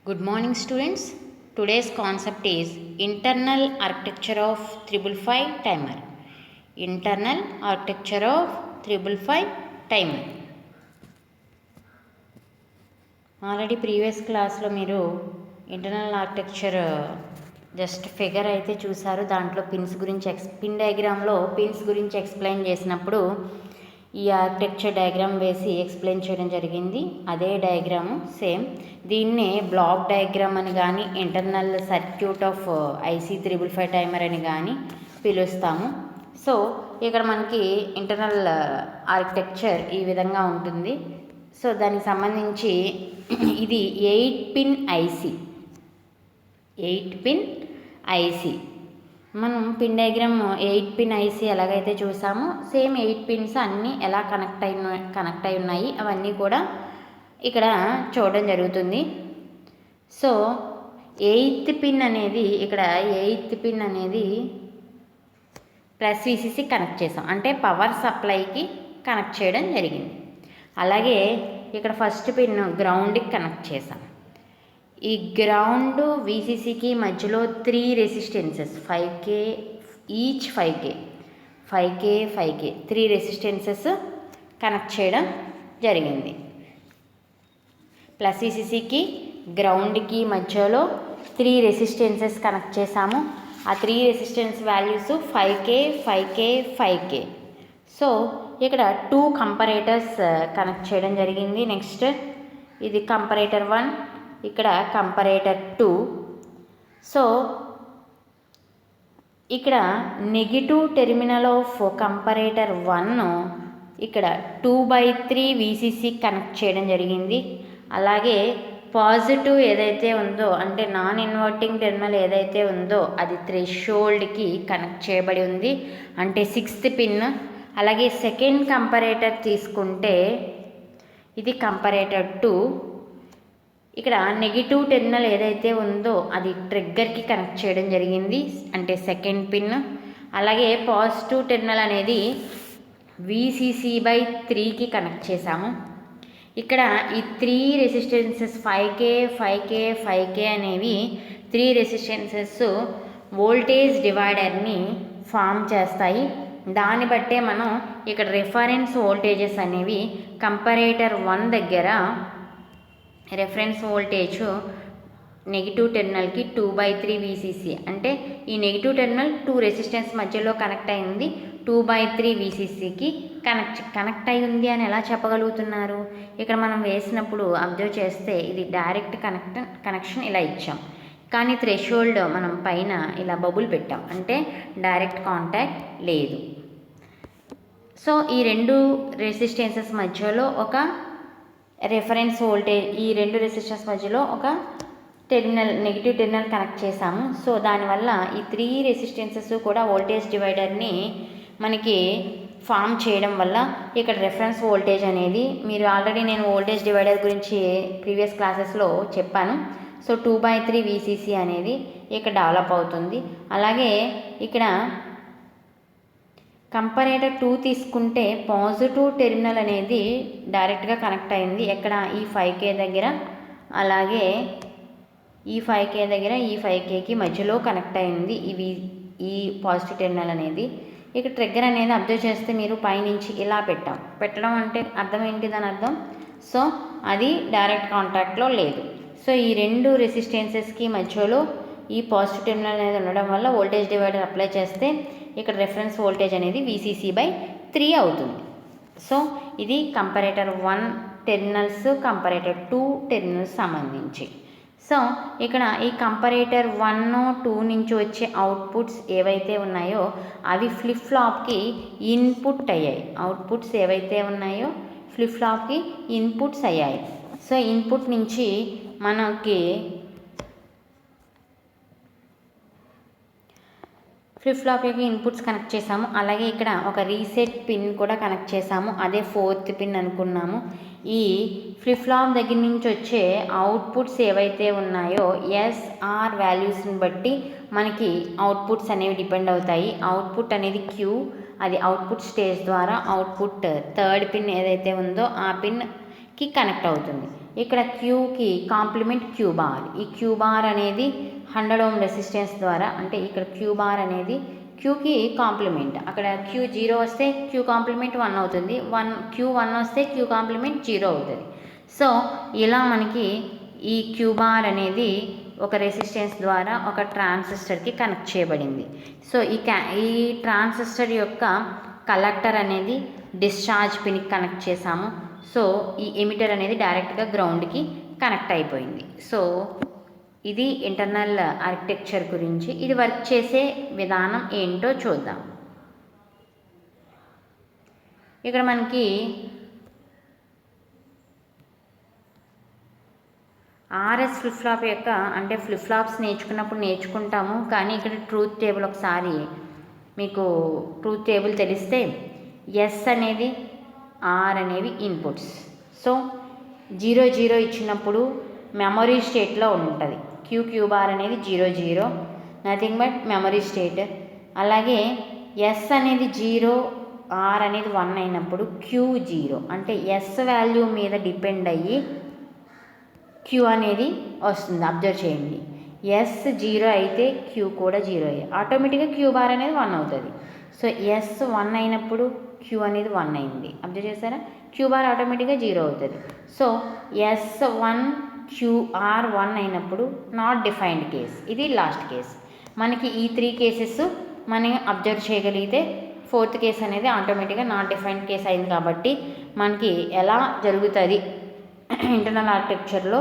Good morning, students. Today's concept is internal architecture of 555 timer. Internal architecture of 555 timer. Already previous class lo meeru internal architecture just figure అయితే చూసారు. దాంట్లో pins గురించి pin డయాగ్రామ్లో pins గురించి explain చేసినప్పుడు ఈ architecture diagram వేసి explain చేయడం జరిగింది. అదే డయాగ్రాము సేమ్. దీన్నే బ్లాక్ డయాగ్రామ్ అని కానీ internal circuit of IC 555 timer అని కానీ పిలుస్తాము. సో ఇక్కడ మనకి ఇంటర్నల్ ఆర్కిటెక్చర్ ఈ విధంగా ఉంటుంది. సో దానికి సంబంధించి ఇది 8 పిన్ ఐసీ. 8 పిన్ ఐసీ మనం పిన్ డయాగ్రామ్ 8 పిన్ ఐసీ ఎలాగైతే చూసామో సేమ్ 8 పిన్స్ అన్నీ ఎలా కనెక్ట్ అయి ఉన్నాయి అవన్నీ కూడా ఇక్కడ చూడడం జరుగుతుంది. సో 8th పిన్ అనేది ఇక్కడ 8th పిన్ అనేది ప్లస్ VCC కనెక్ట్ చేసాం, అంటే పవర్ సప్లైకి కనెక్ట్ చేయడం జరిగింది. అలాగే ఇక్కడ ఫస్ట్ పిన్ గ్రౌండ్కి కనెక్ట్ చేసాం. ఈ గ్రౌండ్ VCCకి మధ్యలో 3 resistances 5K each 5K 3 resistances connect చేయడం జరిగింది. ప్లస్ VCCకి గ్రౌండ్కి మధ్యలో 3 రెసిస్టెన్సెస్ కనెక్ట్ చేసాము. ఆ 3 రెసిస్టెన్స్ వాల్యూస్ 5K. సో ఇక్కడ 2 కంపరేటర్స్ కనెక్ట్ చేయడం జరిగింది. నెక్స్ట్ ఇది కంపరేటర్ 1, ఇక్కడ కంపరేటర్ 2. సో ఇక్కడ నెగిటివ్ టెర్మినల్ ఆఫ్ కంపరేటర్ 1 ఇక్కడ 2/3 VCC కనెక్ట్ చేయడం జరిగింది. అలాగే పాజిటివ్ ఏదైతే ఉందో అంటే నాన్ ఇన్వర్టింగ్ టెర్మినల్ ఏదైతే ఉందో అది థ్రెషోల్డ్కి కనెక్ట్ చేయబడి ఉంది, అంటే 6th పిన్. అలాగే సెకండ్ కంపరేటర్ తీసుకుంటే ఇది కంపరేటర్ 2. ఇక్కడ నెగిటివ్ టెర్మినల్ ఏదైతే ఉందో అది ట్రిగ్గర్కి కనెక్ట్ చేయడం జరిగింది, అంటే సెకండ్ పిన్. అలాగే పాజిటివ్ టెర్మినల్ అనేది VCC/3కి కనెక్ట్ చేసాము. ఇక్కడ ఈ 3 రెసిస్టెన్సెస్ 5K అనేవి 3 రెసిస్టెన్సెస్ వోల్టేజ్ డివైడర్ని ఫామ్ చేస్తాయి. దాన్ని బట్టే మనం ఇక్కడ రిఫరెన్స్ వోల్టేజెస్ అనేవి కంపరేటర్ 1 దగ్గర రెఫరెన్స్ వోల్టేజ్ నెగిటివ్ టెర్మినల్కి 2/3 VCC, అంటే ఈ నెగిటివ్ టెర్మినల్ 2 రెసిస్టెన్స్ మధ్యలో కనెక్ట్ అయింది, 2/3 VCCకి కనెక్ట్ అయి ఉంది అని ఎలా చెప్పగలుగుతున్నారు? ఇక్కడ మనం వేసినప్పుడు అబ్జర్వ్ చేస్తే ఇది డైరెక్ట్ కనెక్షన్ ఇలా ఇచ్చాం, కానీ థ్రెషోల్డ్ మనం పైన ఇలా బబుల్ పెట్టాం, అంటే డైరెక్ట్ కాంటాక్ట్ లేదు. సో ఈ 2 రెసిస్టెన్సెస్ మధ్యలో ఒక రెఫరెన్స్ వోల్టేజ్, ఈ 2 రెసిస్టెన్స్ మధ్యలో ఒక టెర్మినల్ నెగిటివ్ టెర్మినల్ కనెక్ట్ చేసాము. సో దానివల్ల ఈ 3 రెసిస్టెన్సెస్ కూడా వోల్టేజ్ డివైడర్ని మనకి ఫామ్ చేయడం వల్ల ఇక్కడ రెఫరెన్స్ వోల్టేజ్ అనేది మీరు ఆల్రెడీ నేను వోల్టేజ్ డివైడర్ గురించి ప్రీవియస్ క్లాసెస్లో చెప్పాను. సో 2/3 VCC అనేది ఇక్కడ డెవలప్ అవుతుంది. అలాగే ఇక్కడ కంపరేటర్ 2 తీసుకుంటే పాజిటివ్ టెర్మినల్ అనేది డైరెక్ట్గా కనెక్ట్ అయింది ఎక్కడ ఈ 5K దగ్గర, అలాగే ఈ 5K దగ్గర ఈ 5Kకి మధ్యలో కనెక్ట్ అయింది ఈ పాజిటివ్ టెర్మినల్ అనేది. ఇక ట్రిగ్గర్ అనేది అబ్జర్వ్ చేస్తే మీరు పైనుంచి ఇలా పెట్టడం అంటే అర్థం ఏంటి దాని అర్థం? సో అది డైరెక్ట్ కాంటాక్ట్లో లేదు. సో ఈ 2 రెసిస్టెన్సెస్కి మధ్యలో ఈ పాజిటివ్ టెర్మినల్ అనేది ఉండడం వల్ల వోల్టేజ్ డివైడర్ అప్లై చేస్తే ఇక్కడ రెఫరెన్స్ వోల్టేజ్ అనేది VCC/3 అవుతుంది. సో ఇది కంపరేటర్ 1 టెర్మినల్స్, కంపరేటర్ 2 టెర్మినల్స్ సంబంధించి. సో ఇక్కడ ఈ కంపరేటర్ 1, 2 నుంచి వచ్చే అవుట్పుట్స్ ఏవైతే ఉన్నాయో అవి ఫ్లిప్ ఫ్లాప్కి ఇన్పుట్ అయ్యాయి. అవుట్పుట్స్ ఏవైతే ఉన్నాయో ఫ్లిప్ ఫ్లాప్కి ఇన్పుట్స్ అయ్యాయి. సో ఇన్పుట్ నుంచి మనకి ఫ్లిప్ ఫ్లాప్ యొక్క ఇన్పుట్స్ కనెక్ట్ చేసాము. అలాగే ఇక్కడ ఒక రీసెట్ పిన్ కూడా కనెక్ట్ చేసాము, అదే 4th పిన్ అనుకున్నాము. ఈ ఫ్లిప్ ఫ్లాప్ దగ్గర నుంచి వచ్చే అవుట్పుట్స్ ఏవైతే ఉన్నాయో SR వాల్యూస్ని బట్టి మనకి అవుట్పుట్స్ అనేవి డిపెండ్ అవుతాయి. అవుట్పుట్ అనేది Q, అది అవుట్పుట్ స్టేజ్ ద్వారా అవుట్పుట్ 3rd పిన్ ఏదైతే ఉందో ఆ పిన్కి కనెక్ట్ అవుతుంది. ఇక్కడ క్యూకి కాంప్లిమెంట్ క్యూ బార్. ఈ క్యూ బార్ అనేది 100 ఓం రెసిస్టెన్స్ ద్వారా, అంటే ఇక్కడ క్యూ బార్ అనేది క్యూకి కాంప్లిమెంట్. అక్కడ క్యూ 0 వస్తే క్యూ కాంప్లిమెంట్ 1 అవుతుంది, క్యూ 1 వస్తే క్యూ కాంప్లిమెంట్ 0 అవుతుంది. సో ఇలా మనకి ఈ క్యూ బార్ అనేది ఒక రెసిస్టెన్స్ ద్వారా ఒక ట్రాన్సిస్టర్కి కనెక్ట్ చేయబడింది. సో ఈ ట్రాన్సిస్టర్ యొక్క కలెక్టర్ అనేది డిశ్చార్జ్ పిన్కి కనెక్ట్ చేసాము. సో ఈ ఎమిటర్ అనేది డైరెక్ట్గా గ్రౌండ్కి కనెక్ట్ అయిపోయింది. సో ఇది ఇంటర్నల్ ఆర్కిటెక్చర్ గురించి. ఇది వర్క్ చేసే విధానం ఏంటో చూద్దాం. ఇక్కడ మనకి ఆర్ఎస్ ఫ్లిప్ ఫ్లాప్ యొక్క, అంటే ఫ్లిప్ ఫ్లాప్స్ నేర్చుకున్నప్పుడు నేర్చుకుంటాము, కానీ ఇక్కడ ట్రూత్ టేబుల్ ఒకసారి మీకు ట్రూత్ టేబుల్ తెలిస్తే ఎస్ అనేది ఆర్ అనేవి ఇన్పుట్స్. సో 0 0 ఇచ్చినప్పుడు మెమరీ స్టేట్లో ఉంటుంది. క్యూ బార్ అనేది 0 0, నథింగ్ బట్ మెమరీ స్టేట్. అలాగే ఎస్ అనేది 0, ఆర్ అనేది 1 అయినప్పుడు క్యూ 0, అంటే ఎస్ వాల్యూ మీద డిపెండ్ అయ్యి క్యూ అనేది వస్తుంది. అబ్జర్వ్ చేయండి, ఎస్ 0 అయితే క్యూ కూడా 0 అయ్యి ఆటోమేటిక్గా క్యూ బార్ అనేది 1 అవుతుంది. సో ఎస్ 1 అయినప్పుడు క్యూ అనేది 1 అయింది. అబ్జర్వ్ చేస్తారా, క్యూ బార్ ఆటోమేటిక్గా 0 అవుతుంది. సో S1 QR 1 అయినప్పుడు నాట్ డిఫైన్డ్ కేస్. ఇది లాస్ట్ కేస్. మనకి ఈ 3 కేసెస్ మనం అబ్జర్వ్ చేయగలిగితే 4th కేస్ అనేది ఆటోమేటిక్గా నాట్ డిఫైన్డ్ కేస్ అయింది. కాబట్టి మనకి ఎలా జరుగుతుంది ఇంటర్నల్ ఆర్కిటెక్చర్లో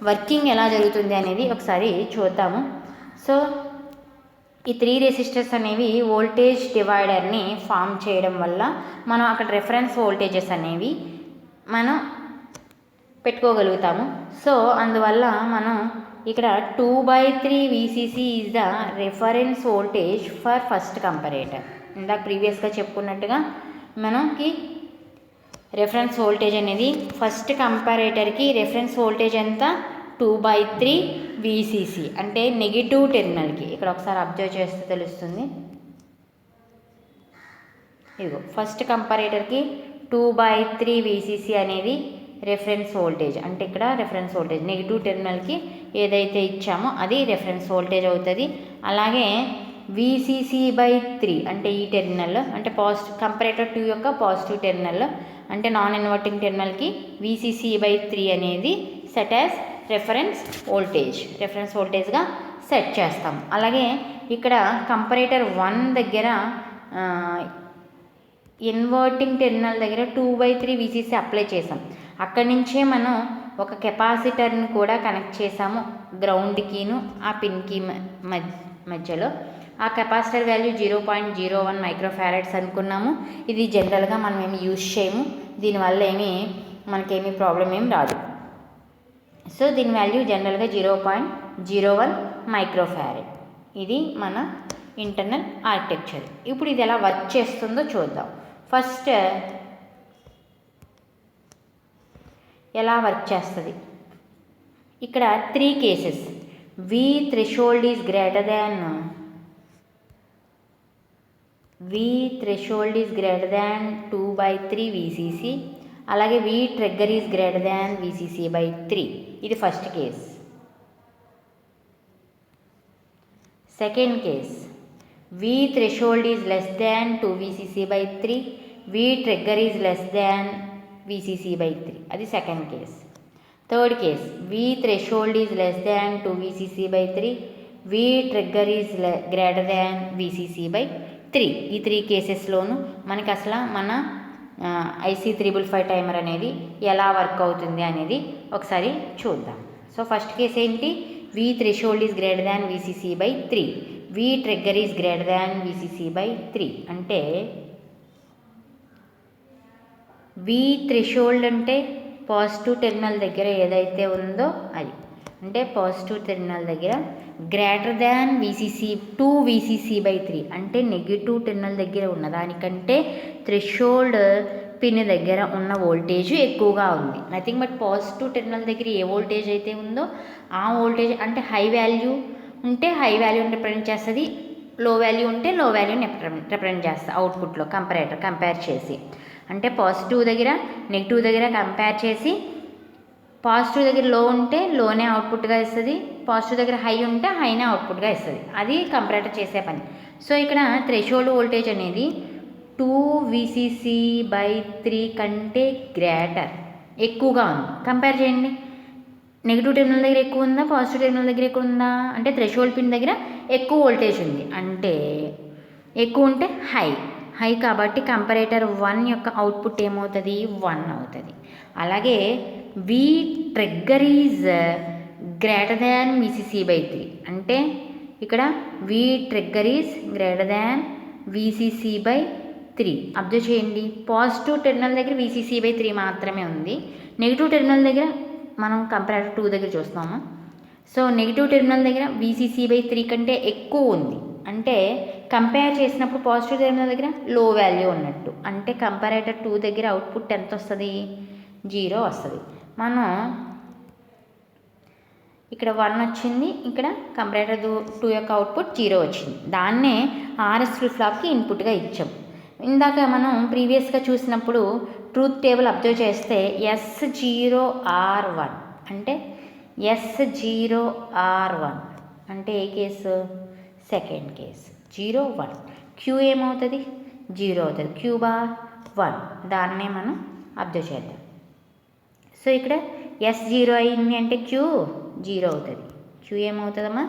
వర్కింగ్ ఎలా జరుగుతుంది అనేది ఒకసారి చూద్దాము. సో ఈ 3 రెసిస్టర్స్ అనేవి వోల్టేజ్ డివైడర్ని ఫామ్ చేయడం వల్ల మనం అక్కడ రెఫరెన్స్ వోల్టేజెస్ అనేవి మనం పెట్టుకోగలుగుతాము. సో అందువల్ల మనం ఇక్కడ 2/3 VCC is the reference voltage for first comparator. ఇందాక ప్రీవియస్గా చెప్పుకున్నట్టుగా మనకి రెఫరెన్స్ వోల్టేజ్ అనేది ఫస్ట్ కంపారేటర్కి రెఫరెన్స్ వోల్టేజ్ ఎంత 2/3 VCC, అంటే నెగిటివ్ టెర్మినల్కి. ఇక్కడ ఒకసారి అబ్జర్వ్ చేస్తే తెలుస్తుంది. ఇదిగో ఫస్ట్ కంపారేటర్కి 2/3 VCC అనేది రెఫరెన్స్ వోల్టేజ్. అంటే ఇక్కడ రెఫరెన్స్ వోల్టేజ్ నెగిటివ్ టెర్మినల్కి ఏదైతే ఇచ్చామో అది రెఫరెన్స్ వోల్టేజ్ అవుతుంది. అలాగే VCC/3 అంటే ఈ టెర్మినల్, అంటే కంపారేటర్ 2 యొక్క పాజిటివ్ టెర్మినల్, అంటే నాన్ ఇన్వర్టింగ్ టెర్మినల్కి VCC/3 అనేది సెట్ యాజ్ రెఫరెన్స్ వోల్టేజ్గా సెట్ చేస్తాం. అలాగే ఇక్కడ కంపారేటర్ 1 దగ్గర ఇన్వర్టింగ్ టెర్మినల్ దగ్గర 2/3 VCC అప్లై చేసాం. అక్కడి నుంచే మనం ఒక కెపాసిటర్ని కూడా కనెక్ట్ చేసాము గ్రౌండ్కిను ఆ పిన్కి మధ్యలో. ఆ కెపాసిటర్ వాల్యూ 0.01 మైక్రోఫారడ్స్ అనుకున్నాము. ఇది జనరల్గా మనం ఏమి యూజ్ చేయము, దీనివల్ల మనకేమీ ప్రాబ్లం ఏం రాదు. సో దీని వాల్యూ జనరల్గా 0.01 మైక్రోఫారడ్. ఇది మన ఇంటర్నల్ ఆర్కిటెక్చర్. ఇప్పుడు ఇది ఎలా వర్క్ చేస్తుందో చూద్దాం. ఫస్ట్ ఎలా వర్క్ చేస్తుంది, ఇక్కడ 3 cases. V threshold is greater than 2/3 VCC. అలాగే V trigger is greater than VCC/3. ఇది first case. Second case, V threshold is less than 2 VCC/3, V trigger is less than VCC/3. అది second case. Third case, V threshold is less than 2 VCC/3, V trigger is greater than VCC/3. ఈ 3 కేసెస్లోనూ మనకి అసలు మన IC355 timer అనేది ఎలా work అవుతుంది అనేది ఒకసారి చూద్దాం. సో ఫస్ట్ కేస్ ఏంటి, V threshold is greater than VCC/3, V trigger is greater than VCC/3. అంటే V threshold అంటే పాజిటివ్ టెర్మినల్ దగ్గర ఏదైతే ఉందో అది, అంటే పాజిటివ్ టెర్మినల్ దగ్గర గ్రేటర్ దాన్ 2 VCC/3, అంటే నెగిటివ్ టెర్మినల్ దగ్గర ఉన్నదానికంటే థ్రెషోల్డ్ పిన్ దగ్గర ఉన్న వోల్టేజ్ ఎక్కువగా ఉంది. నథింగ్ బట్ పాజిటివ్ టెర్మినల్ దగ్గర ఏ వోల్టేజ్ అయితే ఉందో ఆ వోల్టేజ్, అంటే హై వాల్యూ ఉంటే హై వాల్యూని రిప్రజెంట్ చేస్తుంది, లో వాల్యూ ఉంటే లో వాల్యూని రిప్రజెంట్ చేస్తుంది అవుట్పుట్లో కంపేర్ చేసి. అంటే పాజిటివ్ దగ్గర నెగిటివ్ దగ్గర కంపేర్ చేసి పాజిటివ్ దగ్గర లో ఉంటే లోనే అవుట్పుట్గా ఇస్తుంది, పాజిటివ్ దగ్గర హై ఉంటే హైనే అవుట్పుట్గా ఇస్తుంది. అది కంపారేటర్ చేసే పని. సో ఇక్కడ థ్రెషోల్డ్ వోల్టేజ్ అనేది 2VCC/3 కంటే గ్రేటర్, ఎక్కువగా ఉంది. కంపేర్ చేయండి. నెగిటివ్ టెర్మినల్ దగ్గర ఎక్కువ ఉందా, పాజిటివ్ టెర్మినల్ దగ్గర ఎక్కువ ఉందా? అంటే థ్రెషోల్డ్ పిన్ దగ్గర ఎక్కువ వోల్టేజ్ ఉంది, అంటే ఎక్కువ ఉంటే హై కాబట్టి కంపారేటర్ 1 యొక్క అవుట్పుట్ ఏమవుతుంది? 1 అవుతుంది. అలాగే V trigger is greater than VCC/3 అంటే ఇక్కడ V trigger is greater than VCC/3. Observe చేయండి, పాజిటివ్ టెర్మినల్ దగ్గర VCC/3 మాత్రమే ఉంది. నెగిటివ్ టెర్మినల్ దగ్గర మనం కంపారేటర్ 2 దగ్గర చూస్తున్నాము. సో నెగిటివ్ టెర్మినల్ దగ్గర VCC/3 కంటే ఎక్కువ ఉంది, అంటే కంపేర్ చేసినప్పుడు పాజిటివ్ టెర్మినల్ దగ్గర లో వాల్యూ ఉన్నట్టు. అంటే కంపారేటర్ 2 దగ్గర అవుట్పుట్ ఎంత వస్తుంది? 0 వస్తుంది. మనం ఇక్కడ 1 వచ్చింది, ఇక్కడ కంపారేటర్ 2 యొక్క అవుట్పుట్ 0 వచ్చింది. దాన్నే RS ఫ్లిప్ ఫ్లాప్కి ఇన్పుట్గా ఇచ్చాం. ఇందాక మనం ప్రీవియస్గా చూసినప్పుడు ట్రూత్ టేబుల్ అబ్జర్వ్ చేస్తే S0R1 అంటే S0R1 అంటే ఏ కేసు? Second case. 0 1 క్యూ ఏమవుతుంది? 0 అవుతుంది. Q⁴1 దాన్నే మనం అబ్జర్వ్ చేద్దాం. సో ఇక్కడ S0 అయింది అంటే Q 0 అవుతుంది. Q ఏమవుతుందమ్మా?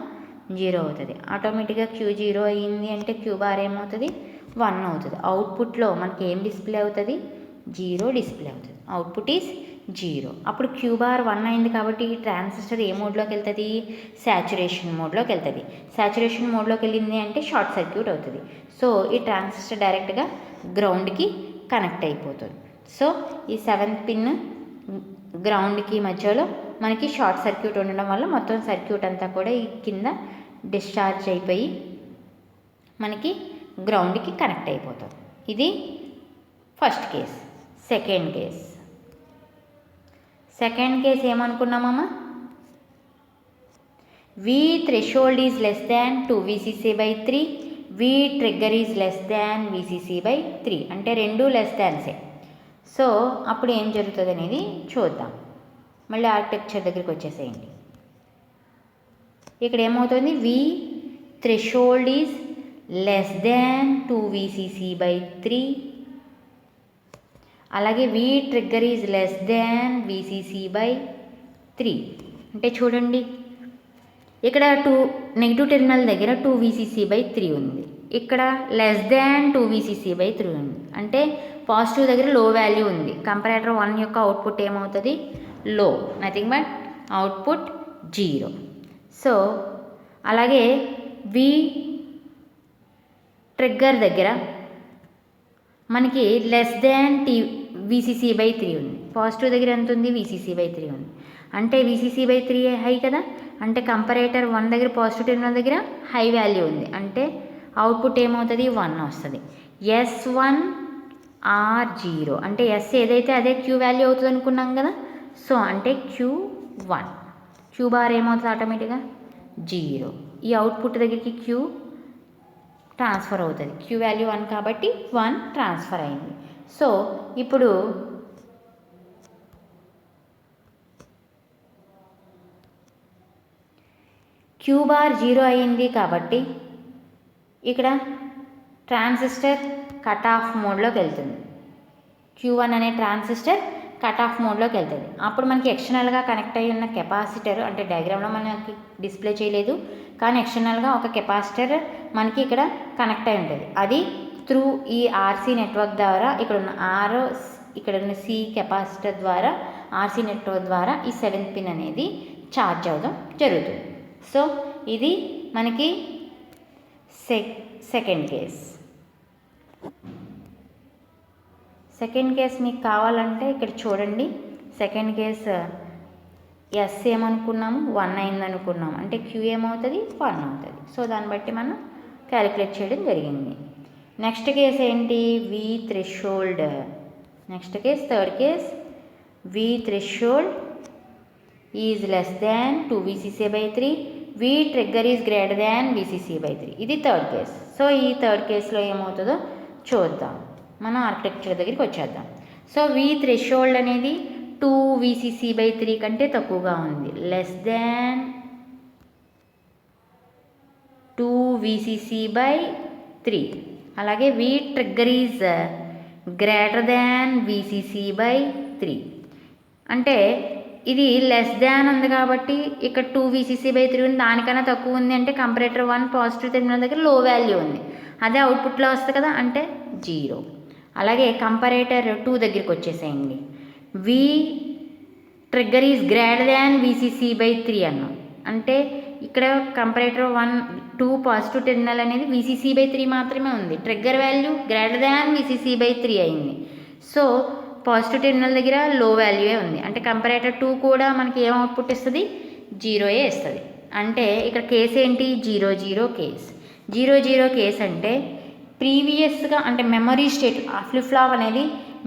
0 అవుతుంది. ఆటోమేటిక్గా Q 0 అయింది అంటే Q⁴ ఏమవుతుంది? 1 అవుతుంది. అవుట్పుట్లో మనకి ఏం డిస్ప్లే అవుతుంది? 0 డిస్ప్లే అవుతుంది. Output is 0. అప్పుడు Q⁴ 1 అయింది కాబట్టి ఈ ట్రాన్సిస్టర్ ఏ మోడ్లోకి వెళ్తుంది? శాచురేషన్ మోడ్లోకి వెళ్తుంది. శాచురేషన్ మోడ్లోకి వెళ్ళింది అంటే షార్ట్ సర్క్యూట్ అవుతుంది. సో ఈ ట్రాన్సిస్టర్ డైరెక్ట్గా గ్రౌండ్కి కనెక్ట్ అయిపోతుంది. సో ఈ 7th పిన్ గ్రౌండ్కి మధ్యలో మనకి షార్ట్ సర్క్యూట్ ఉండడం వల్ల మొత్తం సర్క్యూట్ అంతా కూడా ఈ కింద డిశ్చార్జ్ అయిపోయి మనకి గ్రౌండ్కి కనెక్ట్ అయిపోతుంది. ఇది ఫస్ట్ కేస్. సెకండ్ కేస్ ఏమనుకున్నామమ్మా? V threshold is less than 2VCC/3, V trigger is less than VCC/3 అంటే రెండు లెస్ దాన్సే. సో అప్పుడు ఏం జరుగుతుంది అనేది చూద్దాం. మళ్ళీ ఆర్కిటెక్చర్ దగ్గరికి వచ్చేసేయండి. ఇక్కడ ఏమవుతుంది? V threshold is less than 2VCC/3, అలాగే V trigger is less than VCC/3. అంటే చూడండి, ఇక్కడ నెగిటివ్ టెర్మినల్ దగ్గర 2VCC/3 ఉంది, ఇక్కడ లెస్ దాన్ 2VCC/3 ఉంది. అంటే పాజిటివ్ దగ్గర లో వాల్యూ ఉంది. కంపారేటర్ 1 యొక్క అవుట్పుట్ ఏమవుతుంది? లో, నథింగ్ బట్ అవుట్పుట్ 0. సో అలాగే వి ట్రిగ్గర్ దగ్గర మనకి లెస్ దాన్ VCC/3 ఉంది. పాజిటివ్ దగ్గర ఎంత ఉంది? VCC/3 ఉంది. అంటే VCC/3 హై కదా, అంటే కంపారేటర్ 1 దగ్గర పాజిటివ్ టెర్మినల్ దగ్గర హై వాల్యూ ఉంది, అంటే అవుట్పుట్ ఏమవుతుంది? 1 వస్తుంది. S1R0 అంటే S ఏదైతే అదే Q వాల్యూ అవుతుంది అనుకున్నాం కదా. సో అంటే Q1, Q⁴ ఏమవుతుంది? ఆటోమేటిక్గా 0. ఈ అవుట్పుట్ దగ్గరికి Q ట్రాన్స్ఫర్ అవుతుంది. Q వాల్యూ 1 కాబట్టి 1 ట్రాన్స్ఫర్ అయింది. సో ఇప్పుడు Q⁴ 0 అయింది కాబట్టి ఇక్కడ ట్రాన్సిస్టర్ కట్ ఆఫ్ మోడ్లోకి వెళ్తుంది. Q1 అనే ట్రాన్సిస్టర్ కట్ ఆఫ్ మోడ్లోకి వెళ్తుంది. అప్పుడు మనకి ఎక్స్టర్నల్గా కనెక్ట్ అయ్యి ఉన్న కెపాసిటర్, అంటే డయాగ్రామ్లో మనకి డిస్ప్లే చేయలేదు కానీ ఎక్స్టర్నల్గా ఒక కెపాసిటర్ మనకి ఇక్కడ కనెక్ట్ అయి ఉంటుంది. అది త్రూ ఈ RC నెట్వర్క్ ద్వారా ఇక్కడ ఉన్న ఇక్కడ ఉన్న C కెపాసిటర్ ద్వారా RC నెట్వర్క్ ద్వారా ఈ 7th పిన్ అనేది ఛార్జ్ అవ్వడం జరుగుతుంది. సో ఇది మనకి సెకండ్ కేస్ మీకు కావాలంటే ఇక్కడ చూడండి. Second case S ఏమనుకున్నాము? 1 అయింది అనుకున్నాము, అంటే Q ఏమవుతుంది? 1 అవుతుంది. సో దాన్ని బట్టి మనం క్యాలిక్యులేట్ చేయడం జరిగింది. నెక్స్ట్ కేస్ ఏంటి? V threshold. Next case third case, V threshold is less than 2VCC/3, V trigger is greater than VCC/3. ఇది థర్డ్ కేస్. సో ఈ థర్డ్ కేసులో ఏమవుతుందో చూద్దాం. మనం ఆర్కిటెక్చర్ దగ్గరికి వచ్చేద్దాం. సో వి థ్రెషోల్డ్ అనేది 2VCC/3 కంటే తక్కువగా ఉంది, లెస్ దాన్ 2VCC/3. అలాగే V trigger is greater than VCC/3. అంటే ఇది లెస్ దాన్ ఉంది కాబట్టి ఇక్కడ 2VCC/3 ఉంది, దానికన్నా తక్కువ ఉంది అంటే కంపరేటర్ 1 పాజిటివ్ టెర్మినల్ దగ్గర లో వాల్యూ ఉంది, అదే అవుట్పుట్లో వస్తుంది కదా, అంటే 0. అలాగే కంపరేటర్ 2 దగ్గరికి వచ్చేసేయండి. V trigger is greater than VCC/3 అన్నాం, అంటే ఇక్కడ కంపరేటర్ 2 పాజిటివ్ టెర్మినల్ అనేది VCC/3 మాత్రమే ఉంది, trigger value greater than VCC/3 అయింది. సో పాజిటివ్ టెర్మినల్ దగ్గర లో వాల్యూయే ఉంది, అంటే కంపరేటర్ 2 కూడా మనకి ఏం అవుట్పుట్ ఇస్తుంది, 0 ఇస్తుంది. అంటే ఇక్కడ కేసు ఏంటి, 0 కేస్. 0 కేస్ అంటే ప్రీవియస్గా అంటే మెమరీ స్టేట్, ఫ్లిప్ ఫ్లాప్ అనేది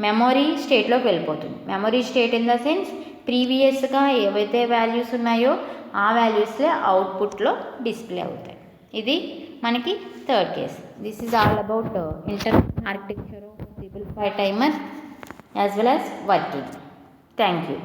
మెమరీ స్టేట్లోకి వెళ్ళిపోతుంది. Memory state in the sense ప్రీవియస్గా ఏవైతే వాల్యూస్ ఉన్నాయో ఆ వాల్యూస్లే అవుట్పుట్లో డిస్ప్లే అవుతాయి. ఇది మనకి third case. This is all about inter architecture of simplified timer as well as working. Thank you.